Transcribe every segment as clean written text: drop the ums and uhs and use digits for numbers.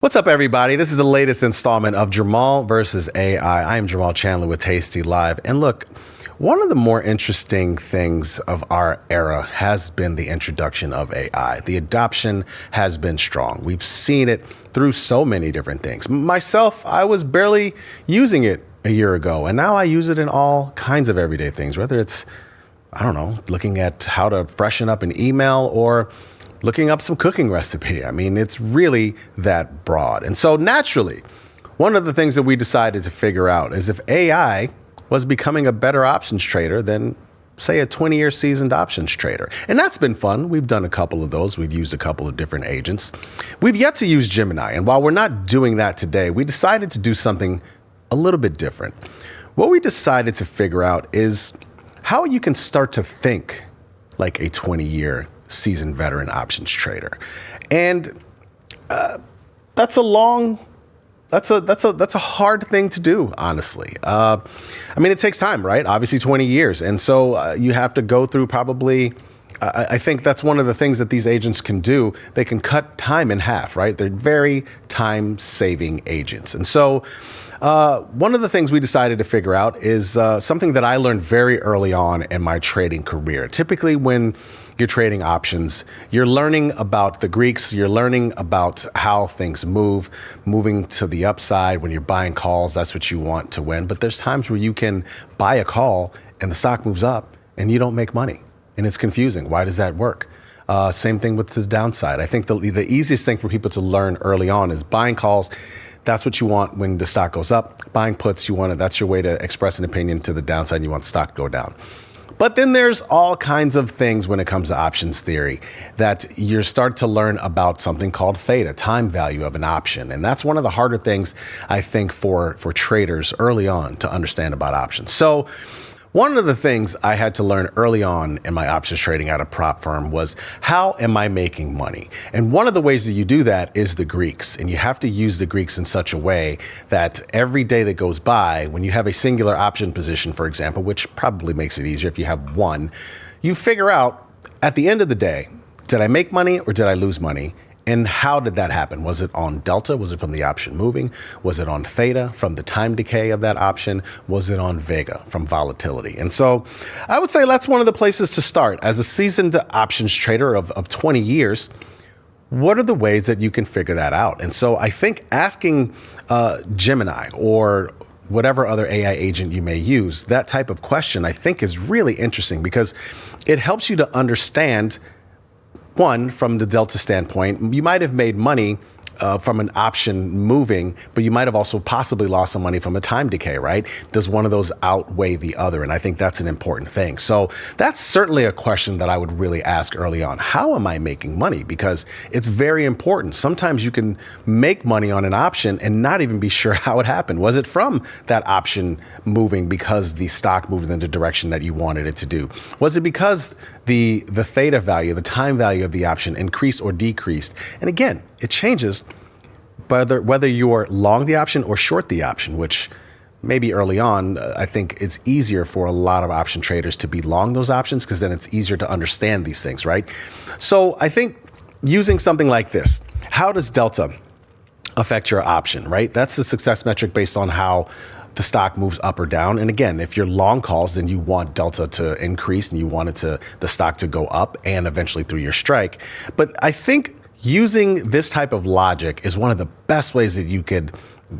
What's up, everybody? This is the latest installment of Jermal versus AI. I am Jermal Chandler with tastylive. And look, one of the more interesting things of our era has been the introduction of AI. The adoption has been strong. We've seen it through so many different things. Myself, I was barely using it a year ago, and now I use it in all kinds of everyday things, whether it's, I don't know, looking at how to freshen up an email or looking up some cooking recipe. I mean, it's really that broad. And so naturally, one of the things that we decided to figure out is if AI was becoming a better options trader than, say, a 20-year seasoned options trader. And that's been fun. We've done a couple of those. We've used a couple of different agents. We've yet to use Gemini. And while we're not doing that today, we decided to do something a little bit different. What we decided to figure out is how you can start to think like a 20-year seasoned veteran options trader. And that's a hard thing to do, honestly. I mean, it takes time, right? Obviously 20 years. And so you have to go through probably, I think that's one of the things that these agents can do. They can cut time in half, right? They're very time-saving agents. And so one of the things we decided to figure out is something that I learned very early on in my trading career. Typically when you're trading options, you're learning about the Greeks, you're learning about how things move, moving to the upside. When you're buying calls, that's what you want to win. But there's times where you can buy a call and the stock moves up and you don't make money. And it's confusing. Why does that work? Same thing with the downside. I think the easiest thing for people to learn early on is buying calls. That's what you want when the stock goes up. Buying puts, that's your way to express an opinion to the downside. You want the stock to go down. But then there's all kinds of things when it comes to options theory that you start to learn about something called theta, time value of an option. And that's one of the harder things, I think, for traders early on to understand about options. So one of the things I had to learn early on in my options trading at a prop firm was, how am I making money? And one of the ways that you do that is the Greeks. And you have to use the Greeks in such a way that every day that goes by, when you have a singular option position, for example, which probably makes it easier if you have one, you figure out at the end of the day, did I make money or did I lose money? And how did that happen? Was it on Delta? Was it from the option moving? Was it on Theta from the time decay of that option? Was it on Vega from volatility? And so I would say that's one of the places to start. As a seasoned options trader of 20 years, what are the ways that you can figure that out? And so I think asking Gemini or whatever other AI agent you may use, that type of question, I think is really interesting because it helps you to understand. One, from the Delta standpoint, you might have made money from an option moving, but you might have also possibly lost some money from a time decay, right? Does one of those outweigh the other? And I think that's an important thing. So that's certainly a question that I would really ask early on. How am I making money? Because it's very important. Sometimes you can make money on an option and not even be sure how it happened. Was it from that option moving because the stock moved in the direction that you wanted it to do? Was it because the theta value, the time value of the option increased or decreased? And again, it changes whether you're long the option or short the option, which maybe early on, I think it's easier for a lot of option traders to be long those options because then it's easier to understand these things, right? So I think using something like this, how does Delta affect your option, right? That's the success metric based on how the stock moves up or down. And again, if you're long calls, then you want Delta to increase and you want the stock to go up and eventually through your strike. But I think using this type of logic is one of the best ways that you could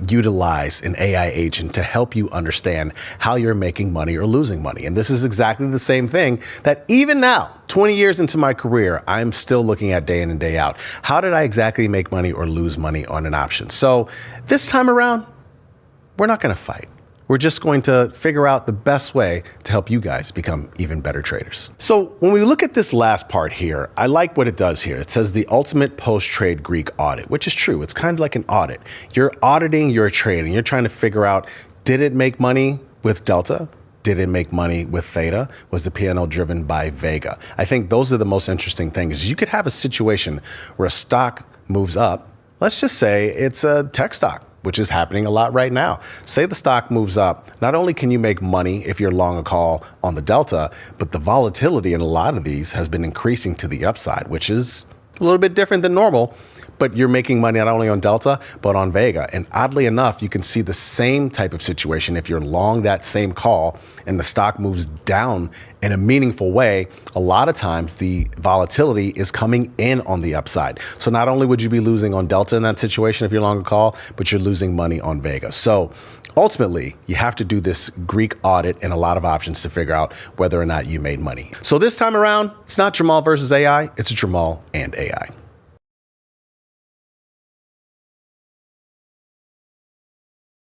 utilize an AI agent to help you understand how you're making money or losing money. And this is exactly the same thing that even now, 20 years into my career, I'm still looking at day in and day out. How did I exactly make money or lose money on an option? So this time around, we're not going to fight. We're just going to figure out the best way to help you guys become even better traders. So when we look at this last part here, I like what it does here. It says the ultimate post-trade Greek audit, which is true. It's kind of like an audit. You're auditing your trade and you're trying to figure out, did it make money with Delta? Did it make money with Theta? Was the P&L driven by Vega? I think those are the most interesting things. You could have a situation where a stock moves up. Let's just say it's a tech stock, which is happening a lot right now. Say the stock moves up, not only can you make money if you're long a call on the Delta, but the volatility in a lot of these has been increasing to the upside, which is a little bit different than normal. but you're making money not only on Delta, but on Vega. And oddly enough, you can see the same type of situation if you're long that same call and the stock moves down in a meaningful way. A lot of times the volatility is coming in on the upside. So not only would you be losing on Delta in that situation if you're long a call, but you're losing money on Vega. So ultimately, you have to do this Greek audit and a lot of options to figure out whether or not you made money. So this time around, it's not Jermal versus AI, it's Jermal and AI.